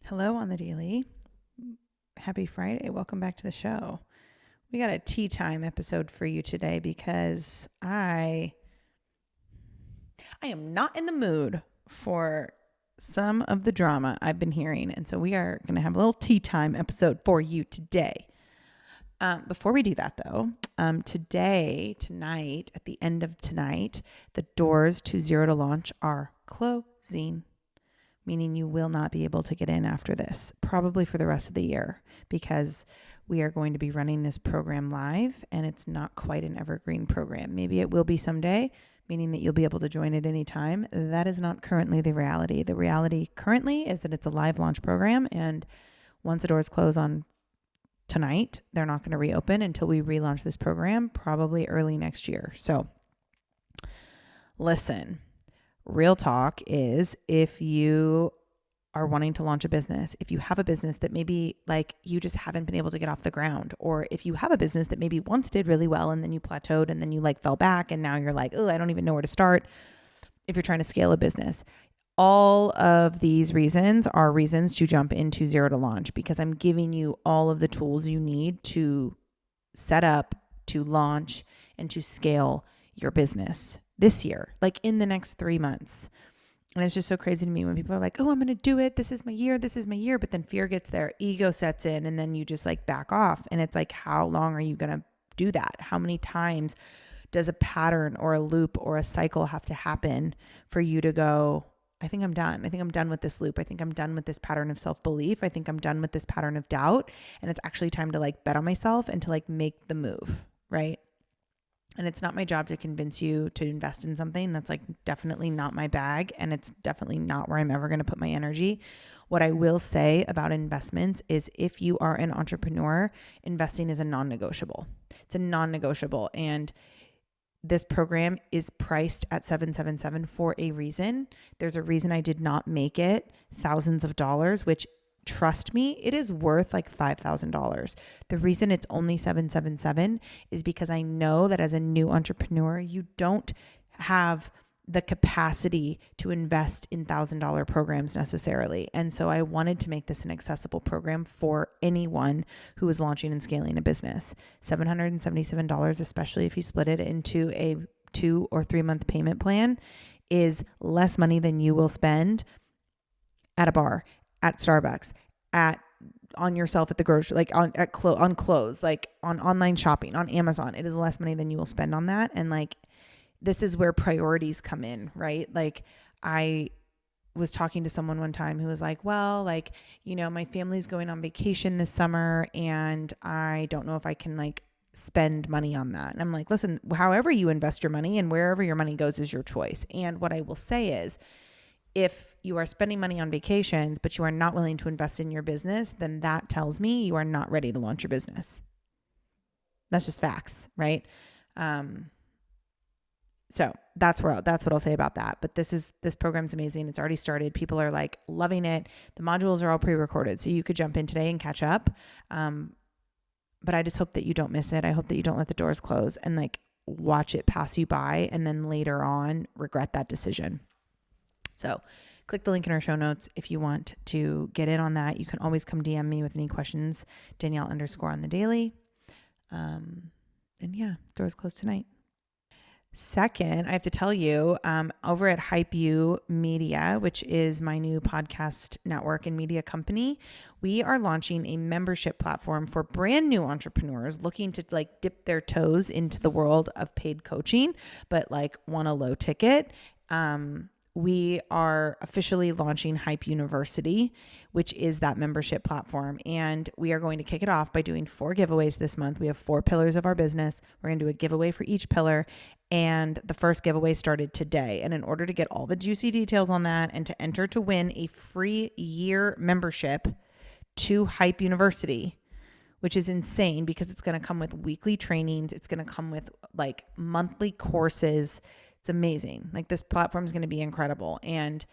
Hello on the daily. Happy Friday. Welcome back to the show. We got a tea time episode for you today because I am not in the mood for some of the drama I've been hearing. And so we are going to have a little tea time episode for you today. Before we do that though, tonight, at the end of tonight, the doors to Zero to Launch are closing, meaning you will not be able to get in after this, probably for the rest of the year, because we are going to be running this program live and it's not quite an evergreen program. Maybe it will be someday, meaning that you'll be able to join at any time. That is not currently the reality. The reality currently is that it's a live launch program, and once the doors close on tonight, they're not going to reopen until we relaunch this program, probably early next year. So listen, real talk is, if you are wanting to launch a business, if you have a business that maybe like you just haven't been able to get off the ground, or if you have a business that maybe once did really well and then you plateaued and then you like fell back and now you're like, oh, I don't even know where to start. If you're trying to scale a business, all of these reasons are reasons to jump into Zero to Launch, because I'm giving you all of the tools you need to set up, to launch, and to scale your business this year, like in the next 3 months. And it's just so crazy to me when people are like, oh, I'm going to do it. This is my year. This is my year. But then fear gets there, ego sets in, and then you just like back off. And it's like, how long are you going to do that? How many times does a pattern or a loop or a cycle have to happen for you to go, I think I'm done. I think I'm done with this loop. I think I'm done with this pattern of self-belief. I think I'm done with this pattern of doubt. And it's actually time to like bet on myself and to like make the move, right? And it's not my job to convince you to invest in something. That's like definitely not my bag. And it's definitely not where I'm ever going to put my energy. What I will say about investments is, if you are an entrepreneur, investing is a non-negotiable. It's a non-negotiable. And this program is priced at $777 for a reason. There's a reason I did not make it thousands of dollars, which, trust me, it is worth like $5,000. The reason it's only $777 is because I know that as a new entrepreneur, you don't have the capacity to invest in $1,000 programs necessarily. And so I wanted to make this an accessible program for anyone who is launching and scaling a business. $777, especially if you split it into a 2 or 3 month payment plan, is less money than you will spend at a bar, at Starbucks, on yourself at the grocery, like on clothes, like on online shopping, on Amazon. It is less money than you will spend on that. And like, this is where priorities come in, right? Like, I was talking to someone one time who was like, well, like, you know, my family's going on vacation this summer and I don't know if I can like spend money on that. And I'm like, listen, however you invest your money and wherever your money goes is your choice. And what I will say is, if you are spending money on vacations, but you are not willing to invest in your business, then that tells me you are not ready to launch your business. That's just facts, right? So that's what I'll say about that. But this program's amazing. It's already started. People are like loving it. The modules are all pre-recorded, so you could jump in today and catch up. But I just hope that you don't miss it. I hope that you don't let the doors close and like watch it pass you by and then later on regret that decision. So click the link in our show notes if you want to get in on that. You can always come DM me with any questions, Danielle_on_the_daily. And yeah, doors close tonight. Second, I have to tell you, over at HypeU Media, which is my new podcast network and media company, we are launching a membership platform for brand new entrepreneurs looking to like dip their toes into the world of paid coaching, but like want a low ticket. We are officially launching Hype University, which is that membership platform. And we are going to kick it off by doing 4 giveaways this month. We have 4 pillars of our business. We're going to do a giveaway for each pillar. And the first giveaway started today. And in order to get all the juicy details on that and to enter to win a free year membership to Hype University, which is insane because it's going to come with weekly trainings. It's going to come with like monthly courses. It's amazing. Like, this platform is going to be incredible. And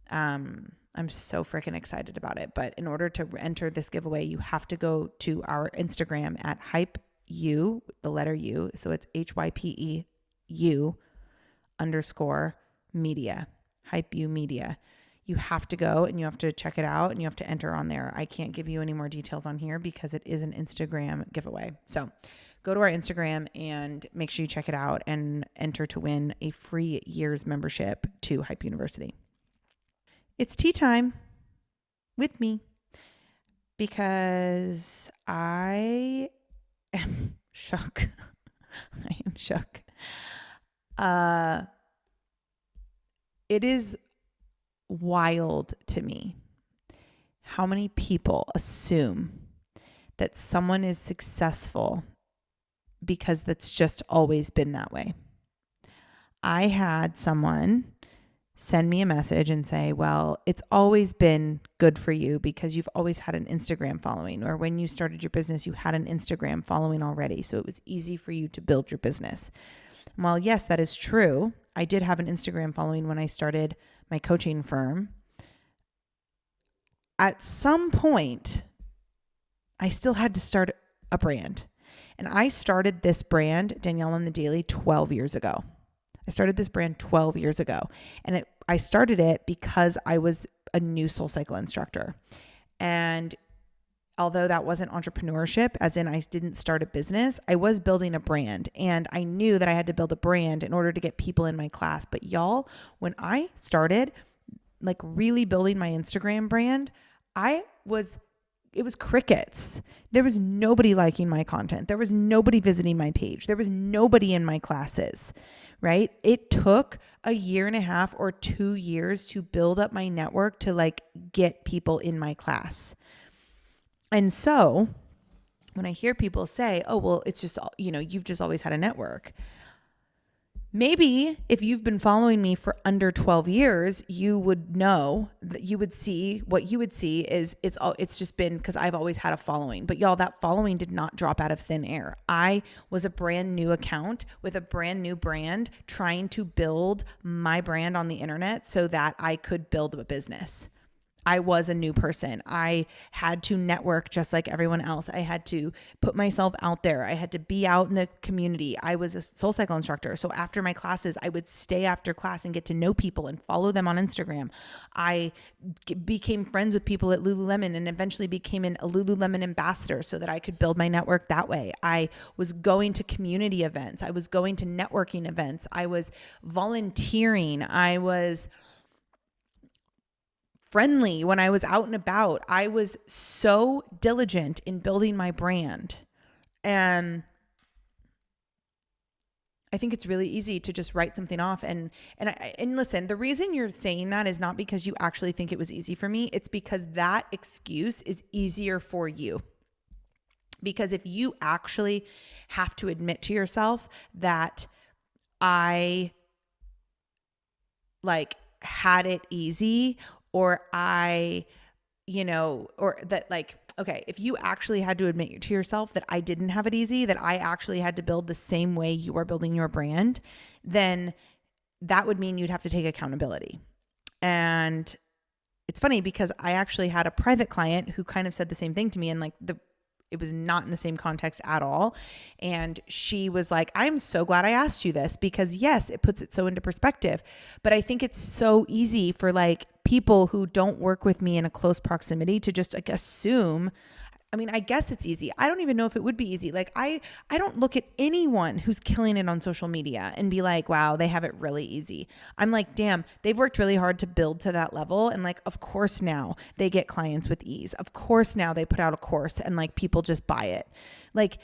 I'm so freaking excited about it. But in order to enter this giveaway, you have to go to our Instagram at HypeU, the letter U. So it's HYPEU_media, HypeU Media. you have to go and you have to check it out and you have to enter on there. I can't give you any more details on here because it is an Instagram giveaway. So go to our Instagram and make sure you check it out and enter to win a free year's membership to Hype University. It's tea time with me because I am shook. I am shook. It is wild to me how many people assume that someone is successful because that's just always been that way. I had someone send me a message and say, well, it's always been good for you because you've always had an Instagram following, or when you started your business, you had an Instagram following already. So it was easy for you to build your business. Well, yes, that is true. I did have an Instagram following when I started my coaching firm. At some point, I still had to start a brand. And I started this brand, Danielle on the Daily, 12 years ago. I started this brand 12 years ago. And I started it because I was a new SoulCycle instructor. And although that wasn't entrepreneurship, as in I didn't start a business, I was building a brand. And I knew that I had to build a brand in order to get people in my class. But y'all, when I started like really building my Instagram brand, it was crickets. There was nobody liking my content. There was nobody visiting my page. There was nobody in my classes, right? It took a year and a half or 2 years to build up my network to like get people in my class. And so when I hear people say, oh, well, it's just, you've just always had a network. Maybe if you've been following me for under 12 years, you would know that you would see what you would see is it's just been because I've always had a following. But y'all, that following did not drop out of thin air. I was a brand new account with a brand new brand trying to build my brand on the internet so that I could build a business. I was a new person. I had to network just like everyone else. I had to put myself out there. I had to be out in the community. I was a SoulCycle instructor. So after my classes, I would stay after class and get to know people and follow them on Instagram. I became friends with people at Lululemon and eventually became a Lululemon ambassador so that I could build my network that way. I was going to community events. I was going to networking events. I was volunteering. I was friendly when I was out and about. I was so diligent in building my brand. And I think it's really easy to just write something off. And listen, the reason you're saying that is not because you actually think it was easy for me. It's because that excuse is easier for you. Because if you actually have to admit to yourself that I like had it easy, or or that like, okay, if you actually had to admit to yourself that I didn't have it easy, that I actually had to build the same way you are building your brand, then that would mean you'd have to take accountability. And it's funny because I actually had a private client who kind of said the same thing to me, and like it was not in the same context at all. And she was like, I'm so glad I asked you this because yes, it puts it so into perspective. But I think it's so easy for like people who don't work with me in a close proximity to just like assume. I mean, I guess it's easy. I don't even know if it would be easy. Like I don't look at anyone who's killing it on social media and be like, wow, they have it really easy. I'm like, damn, they've worked really hard to build to that level. And like, of course now they get clients with ease. Of course now they put out a course and like people just buy it. Like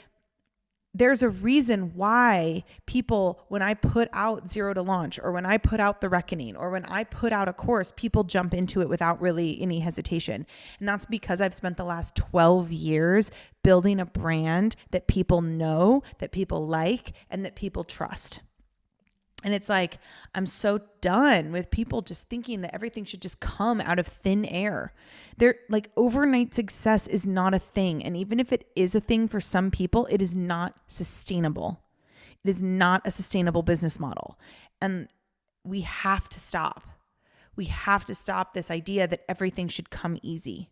there's a reason why people, when I put out Zero to Launch, or when I put out The Reckoning, or when I put out a course, people jump into it without really any hesitation. And that's because I've spent the last 12 years building a brand that people know, that people like, and that people trust. And it's like, I'm so done with people just thinking that everything should just come out of thin air. They're like, overnight success is not a thing. And even if it is a thing for some people, it is not sustainable. It is not a sustainable business model. And we have to stop. We have to stop this idea that everything should come easy,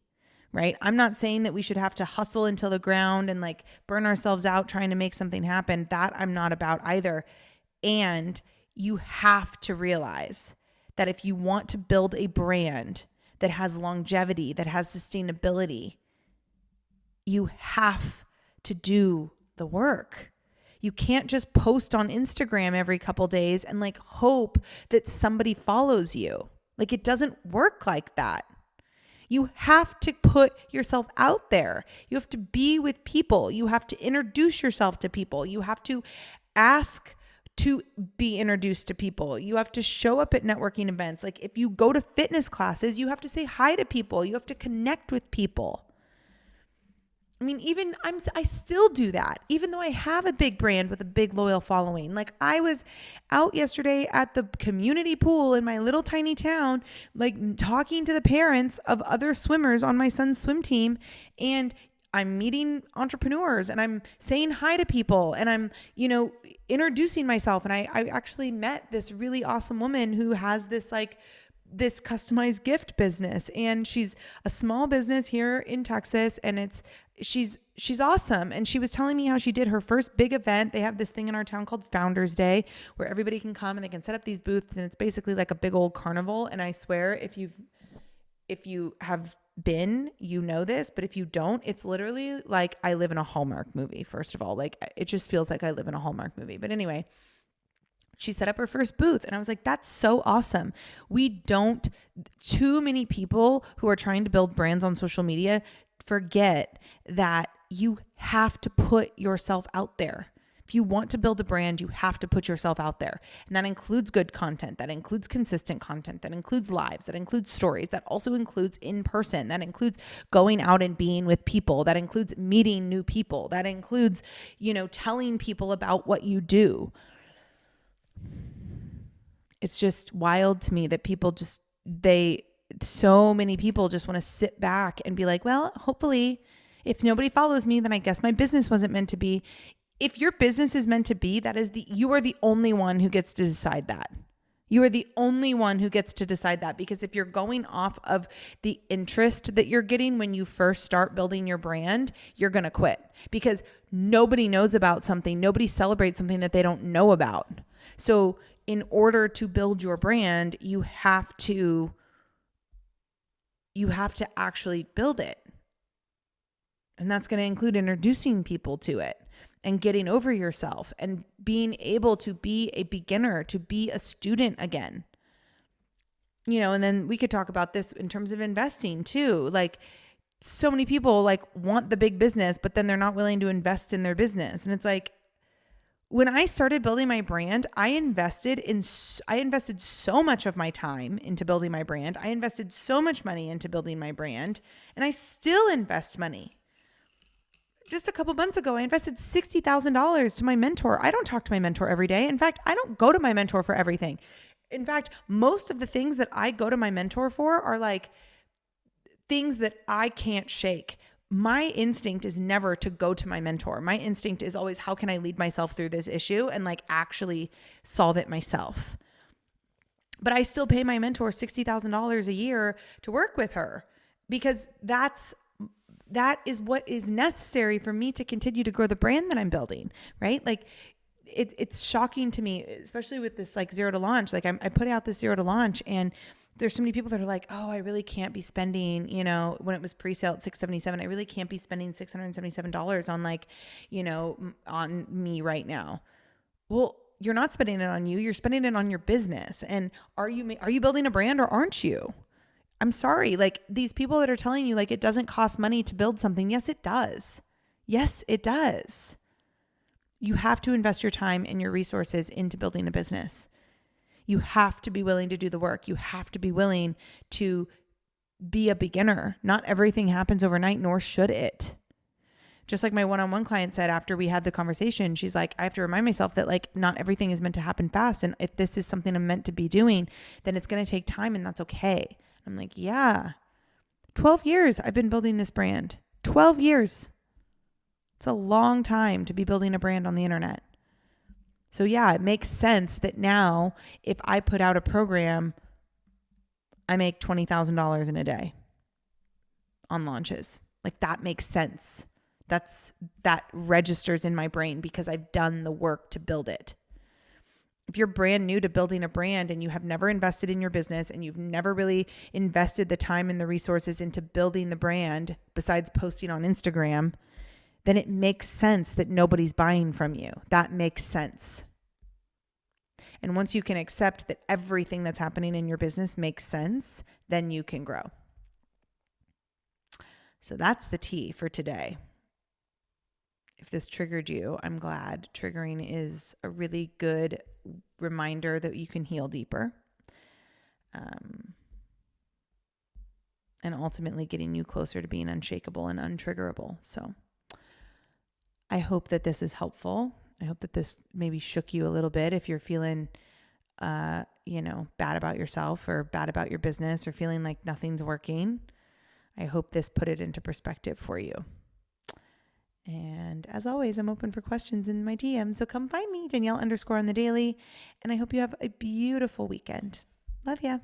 right? I'm not saying that we should have to hustle until the ground and like burn ourselves out trying to make something happen. That I'm not about either. And you have to realize that if you want to build a brand that has longevity, that has sustainability, you have to do the work. You can't just post on Instagram every couple days and like hope that somebody follows you. Like it doesn't work like that. You have to put yourself out there. You have to be with people. You have to introduce yourself to people. You have to ask to be introduced to people. You have to show up at networking events. Like if you go to fitness classes, you have to say hi to people. You have to connect with people. I mean, I still do that, even though I have a big brand with a big loyal following. Like I was out yesterday at the community pool in my little tiny town, like talking to the parents of other swimmers on my son's swim team. And I'm meeting entrepreneurs and I'm saying hi to people and I'm, introducing myself. And I actually met this really awesome woman who has this customized gift business, and she's a small business here in Texas, and she's awesome. And she was telling me how she did her first big event. They have this thing in our town called Founders Day where everybody can come and they can set up these booths, and it's basically like a big old carnival. And I swear if you have been, this, but if you don't, it's literally like I live in a Hallmark movie. First of all, like it just feels like I live in a Hallmark movie. But anyway, she set up her first booth and I was like, that's so awesome. Too many people who are trying to build brands on social media forget that you have to put yourself out there. If you want to build a brand, you have to put yourself out there. And that includes good content. That includes consistent content. That includes lives. That includes stories. That also includes in person. That includes going out and being with people. That includes meeting new people. That includes, telling people about what you do. It's just wild to me that so many people just want to sit back and be like, well, hopefully if nobody follows me, then I guess my business wasn't meant to be. If your business is meant to be, you are the only one who gets to decide that. You are the only one who gets to decide that, because if you're going off of the interest that you're getting when you first start building your brand, you're going to quit because nobody knows about something. Nobody celebrates something that they don't know about. So in order to build your brand, you have to actually build it. And that's going to include introducing people to it and getting over yourself and being able to be a beginner, to be a student again. And then we could talk about this in terms of investing too. Like so many people want the big business, but then they're not willing to invest in their business. And it's like, when I started building my brand, I invested so much of my time into building my brand. I invested so much money into building my brand, and I still invest money. Just a couple months ago, I invested $60,000 to my mentor. I don't talk to my mentor every day. In fact, I don't go to my mentor for everything. In fact, most of the things that I go to my mentor for are like things that I can't shake. My instinct is never to go to my mentor. My instinct is always, how can I lead myself through this issue and actually solve it myself? But I still pay my mentor $60,000 a year to work with her, because that is what is necessary for me to continue to grow the brand that I'm building, right? Like it's shocking to me, especially with this zero to launch. Like I put out this zero to launch, and there's so many people that are like, oh, I really can't be spending, when it was pre-sale at $677, I really can't be spending $677 on on me right now. Well, you're not spending it on you. You're spending it on your business. And are you building a brand or aren't you? I'm sorry. These people that are telling you it doesn't cost money to build something. Yes, it does. Yes, it does. You have to invest your time and your resources into building a business. You have to be willing to do the work. You have to be willing to be a beginner. Not everything happens overnight, nor should it. Just like my one-on-one client said after we had the conversation, she's like, I have to remind myself that not everything is meant to happen fast. And if this is something I'm meant to be doing, then it's going to take time, and that's okay. I'm like, yeah, 12 years I've been building this brand. 12 years. It's a long time to be building a brand on the internet. So yeah, it makes sense that now if I put out a program, I make $20,000 in a day on launches. That makes sense. That registers in my brain because I've done the work to build it. If you're brand new to building a brand and you have never invested in your business and you've never really invested the time and the resources into building the brand besides posting on Instagram, then it makes sense that nobody's buying from you. That makes sense. And once you can accept that everything that's happening in your business makes sense, then you can grow. So that's the tea for today. If this triggered you, I'm glad. Triggering is a really good reminder that you can heal deeper. And ultimately getting you closer to being unshakable and untriggerable. So I hope that this is helpful. I hope that this maybe shook you a little bit if you're feeling, bad about yourself or bad about your business or feeling like nothing's working. I hope this put it into perspective for you. And as always, I'm open for questions in my DM. So come find me, Danielle _ on the daily. And I hope you have a beautiful weekend. Love ya.